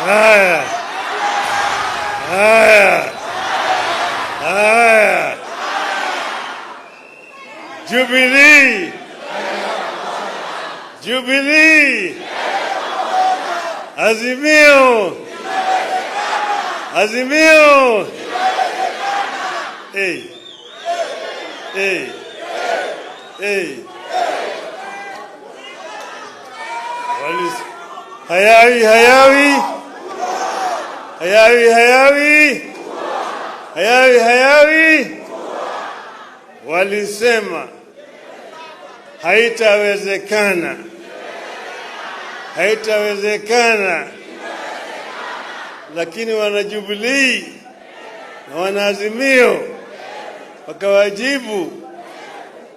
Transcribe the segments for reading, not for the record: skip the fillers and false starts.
Haya. Haya. Haya. Jubilee. Jubilee. Azimio. Azimio. Hey. Hey. Hey. Hayawi, hayawi. Hayawi, hayawi. Hayawi, hayawi. Walisema haitawezekana. Haitawezekana. Lakini wana Jubilee na wana Azimio wakawajibu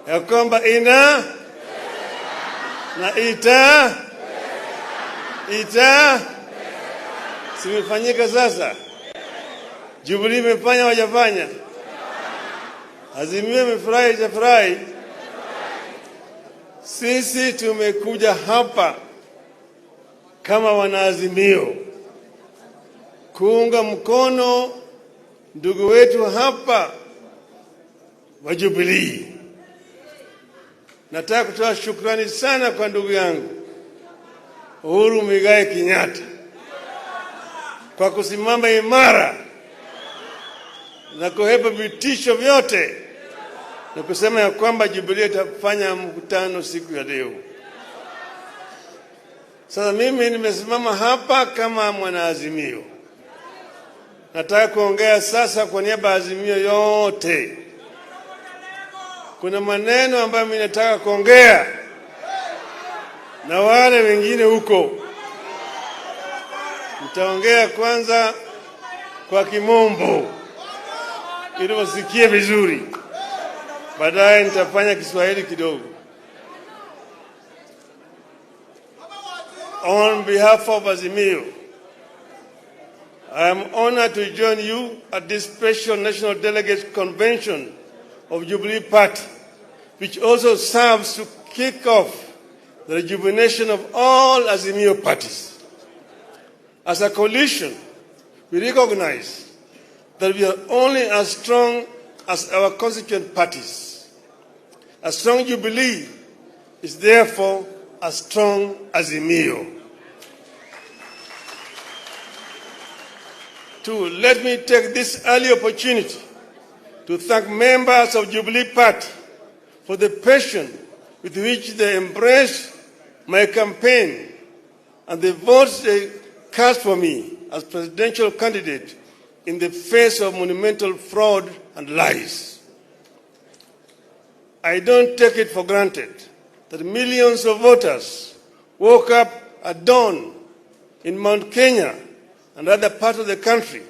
ya kwamba ina na simefanyika sasa. Jubilee imefanya wajafanya. Azimio imefurahi hajafurahi. Sisi tumekuja hapa kama wanaazimio kuunga mkono ndugu wetu hapa wa Jubilee. Nataka kutoa shukrani sana kwa ndugu yangu Uhuru Muigai Kenyatta kwa kusimama imara na kuhepa vitisho vyote na kusema ya kwamba Jubilee itafanya mkutano siku ya leo. Sasa mimi nimesimama hapa kama mwanaazimio. Nataka kuongea sasa kwa niaba ya Azimio yote. Kuna maneno ambayo mimi nataka kuongea na wale wengine huko. Nitaongea kwanza kwa Kimombo ili wasikie vizuri. Baadaye nitafanya Kiswahili kidogo. On behalf of Azimio, I am honored to join you at this special National Delegates Convention of Jubilee Party, which also serves to kick off the rejuvenation of all Azimio parties. As a coalition, we recognize that we are only as strong as our constituent parties. A strong Jubilee is therefore a strong Azimio. Two, let me take this early opportunity to thank members of Jubilee Party for the passion with which they embraced my campaign and the votes they cast for me as presidential candidate in the face of monumental fraud and lies. I don't take it for granted that millions of voters woke up at dawn in Mount Kenya and other parts of the country,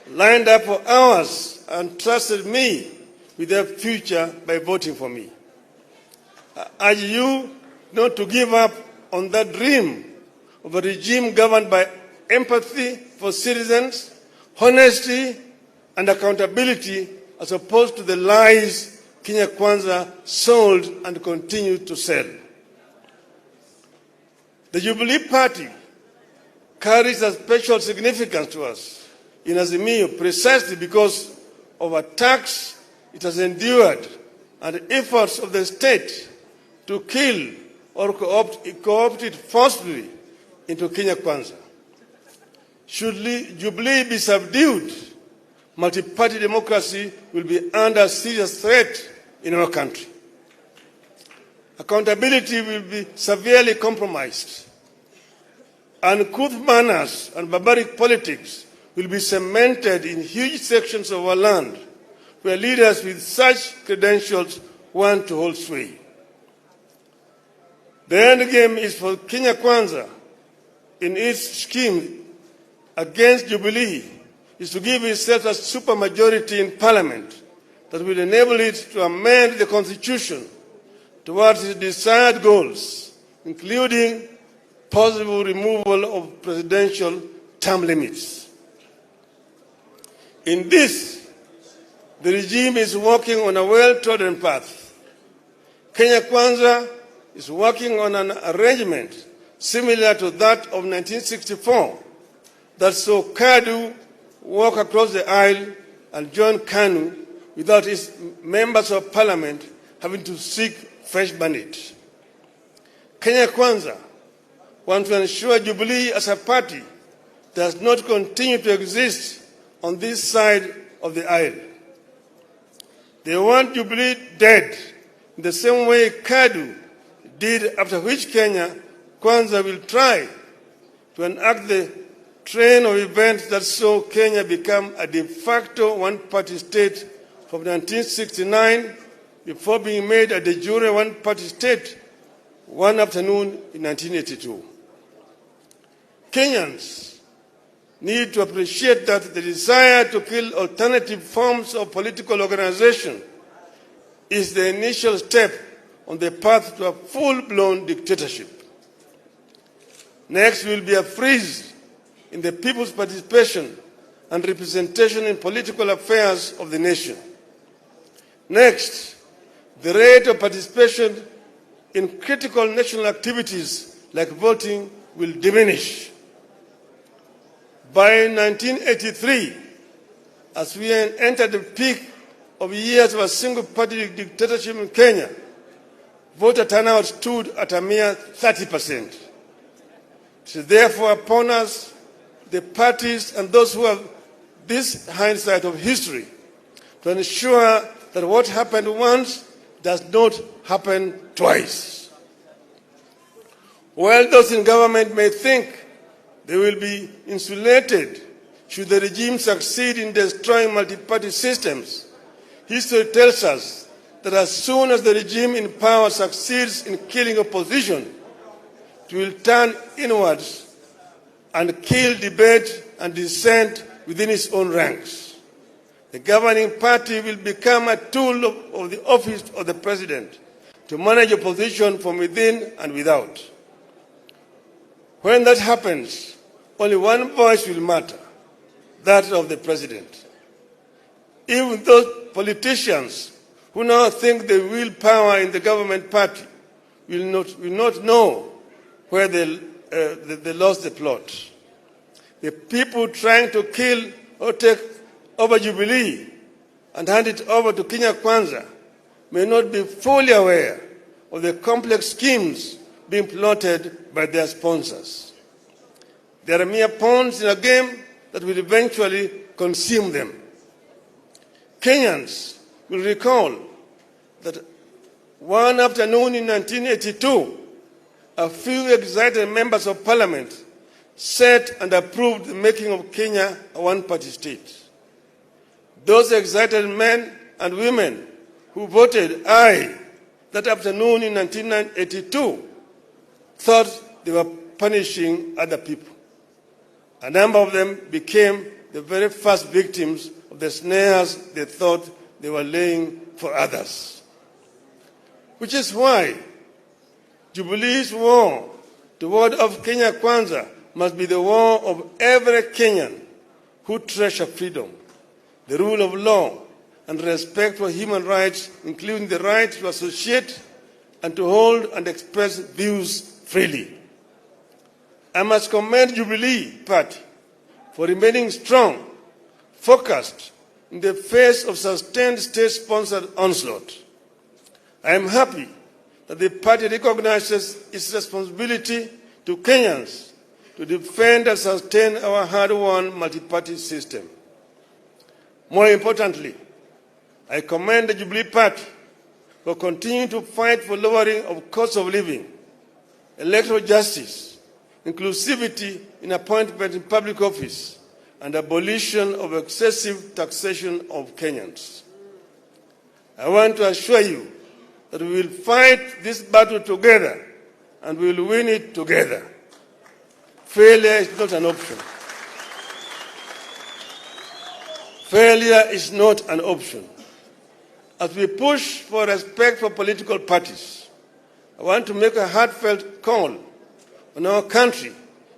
lined up for hours and trusted me with their future by voting for me. I urge you not to give up on that dream of a regime governed by empathy for citizens, honesty and accountability, as opposed to the lies Kenya Kwanza sold and continued to sell. The Jubilee Party carries a special significance to us in Azimio precisely because of attacks it has endured and efforts of the state to kill or co-opt it forcibly into Kenya Kwanza. Should Jubilee be subdued, multi-party democracy will be under serious threat in our country. Accountability will be severely compromised. Uncouth manners and barbaric politics will be cemented in huge sections of our land where leaders with such credentials want to hold sway. The end game is for Kenya Kwanza in its scheme against Jubilee is to give itself a supermajority in Parliament that will enable it to amend the Constitution towards its desired goals, including possible removal of presidential term limits. In this, the regime is working on a well-trodden path. Kenya Kwanza is working on an arrangement similar to that of 1964, that saw KADU walk across the aisle and join KANU without its members of parliament having to seek fresh mandate. Kenya Kwanza wants to ensure Jubilee as a party does not continue to exist on this side of the aisle. They want Jubilee dead in the same way KADU did, after which Kenya Kwanza will try to enact the train of events that saw Kenya become a de facto one-party state from 1969 before being made a de jure one-party state one afternoon in 1982. Kenyans need to appreciate that the desire to kill alternative forms of political organization is the initial step on the path to a full-blown dictatorship. Next will be a freeze in the people's participation and representation in political affairs of the nation. Next, the rate of participation in critical national activities like voting will diminish. By 1983, as we entered the peak of years of a single-party dictatorship in Kenya, voter turnout stood at a mere 30%. It is therefore upon us, the parties and those who have this hindsight of history, to ensure that what happened once does not happen twice. While those in government may think they will be insulated should the regime succeed in destroying multi-party systems, history tells us that as soon as the regime in power succeeds in killing opposition, it will turn inwards and kill debate and dissent within its own ranks. The governing party will become a tool of the office of the president to manage opposition from within and without. When that happens, only one voice will matter, that of the president. Even those politicians who now think they wield power in the government party will not know where they lost the plot. The people trying to kill or take over Jubilee and hand it over to Kenya Kwanza may not be fully aware of the complex schemes being plotted by their sponsors. They are mere pawns in a game that will eventually consume them. Kenyans will recall that one afternoon in 1982, a few excited members of parliament set and approved the making of Kenya a one-party state. Those excited men and women who voted aye that afternoon in 1982 thought they were punishing other people. A number of them became the very first victims of the snares they thought they were laying for others. Which is why Jubilee's war toward of Kenya Kwanza must be the war of every Kenyan who treasure freedom, the rule of law, and respect for human rights, including the right to associate and to hold and express views freely. I must commend Jubilee Party for remaining strong, focused in the face of sustained state-sponsored onslaught. I am happy that the party recognizes its responsibility to Kenyans to defend and sustain our hard-won multi-party system. More importantly, I commend the Jubilee Party for continuing to fight for lowering of cost of living, electoral justice, inclusivity in appointment in public office, and abolition of excessive taxation of Kenyans. I want to assure you that we will fight this battle together and we will win it together. Failure is not an option. Failure is not an option. As we push for respect for political parties, I want to make a heartfelt call on our country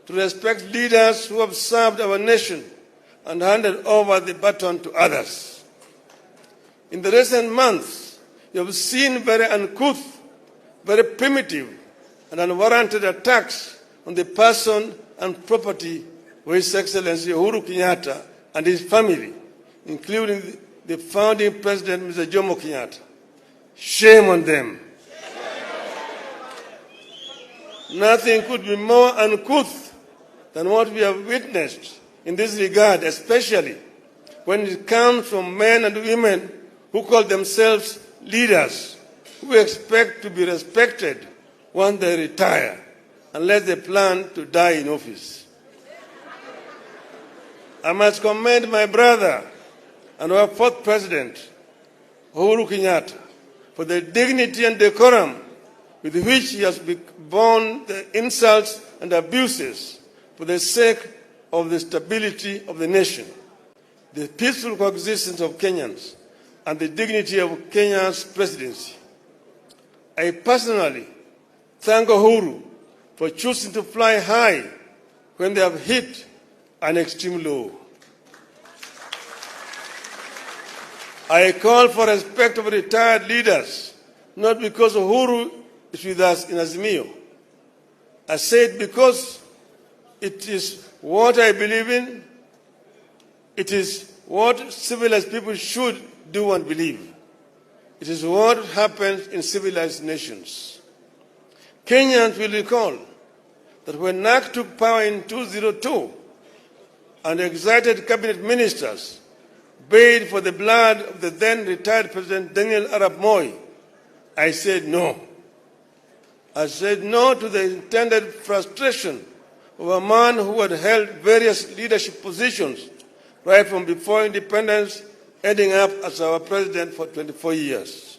to respect leaders who have served our nation and handed over the baton to others. In the recent months, you have seen very uncouth, very primitive, and unwarranted attacks on the person and property for His Excellency Uhuru Kenyatta and his family, including the founding president, Mr. Jomo Kenyatta. Shame on them. Nothing could be more uncouth than what we have witnessed in this regard, especially when it comes from men and women who call themselves leaders, who expect to be respected once they retire, unless they plan to die in office. I must commend my brother and our fourth president, Uhuru Kenyatta, for the dignity and decorum with which he has borne the insults and abuses for the sake of the stability of the nation, the peaceful coexistence of Kenyans, and the dignity of Kenya's presidency. I personally thank Uhuru for choosing to fly high when they have hit an extreme low. I call for respect of retired leaders, not because Uhuru is with us in Azimio. I say it because it is what I believe in. It is what civilized people should do and believe. It is what happens in civilized nations. Kenyans will recall that when NAC took power in 2002 and excited cabinet ministers bayed for the blood of the then retired President Daniel Arap Moi, I said no. I said no to the intended frustration of a man who had held various leadership positions right from before independence, ending up as our president for 24 years.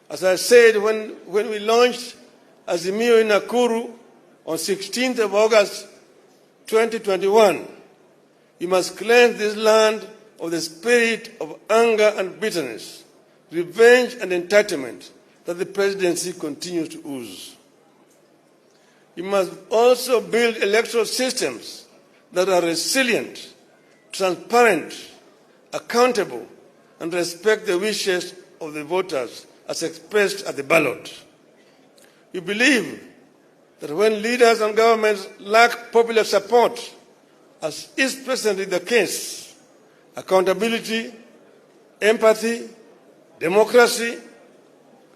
As I said when we launched Azimio in Nakuru on 16th of August 2021, we must cleanse this land of the spirit of anger and bitterness, revenge and entitlement that the presidency continues to ooze. We must also build electoral systems that are resilient, transparent, accountable, and respect the wishes of the voters as expressed at the ballot. We believe that when leaders and governments lack popular support, as is presently the case, accountability, empathy, democracy,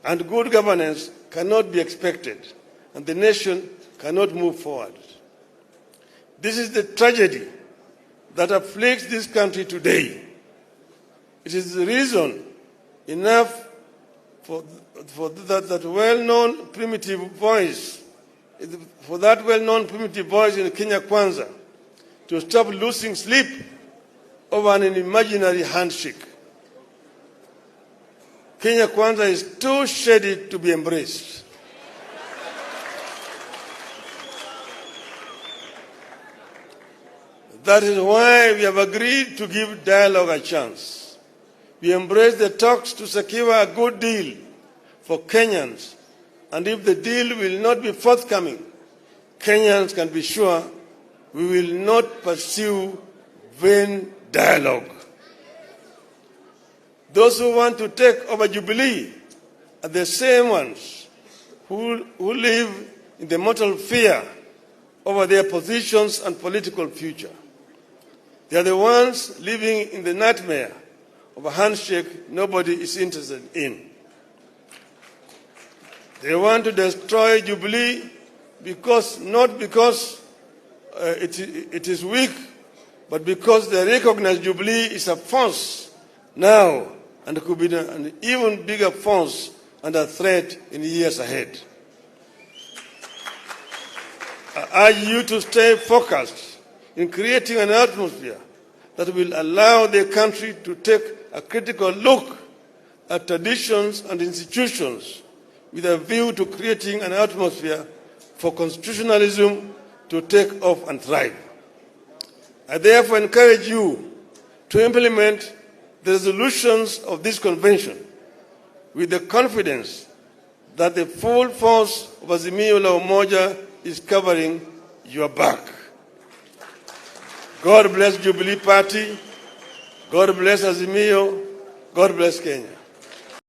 and good governance cannot be expected, and the nation cannot move forward. This is the tragedy that afflicts this country today. It is the reason enough for that well-known primitive voice in Kenya Kwanza to stop losing sleep over an imaginary handshake. Kenya Kwanza is too shady to be embraced. That is why we have agreed to give dialogue a chance. We embrace the talks to secure a good deal for Kenyans, and if the deal will not be forthcoming, Kenyans can be sure we will not pursue vain dialogue. Those who want to take over Jubilee are the same ones who live in the mortal fear over their positions and political future. They are the ones living in the nightmare of a handshake nobody is interested in. They want to destroy Jubilee not because it is weak, but because they recognize Jubilee is a force now and could be an even bigger force and a threat in the years ahead. I urge you to stay focused in creating an atmosphere that will allow the country to take a critical look at traditions and institutions with a view to creating an atmosphere for constitutionalism to take off and thrive. I therefore encourage you to implement the resolutions of this convention with the confidence that the full force of Azimio la Umoja is covering your back. God bless Jubilee Party. God bless Azimio. God bless Kenya.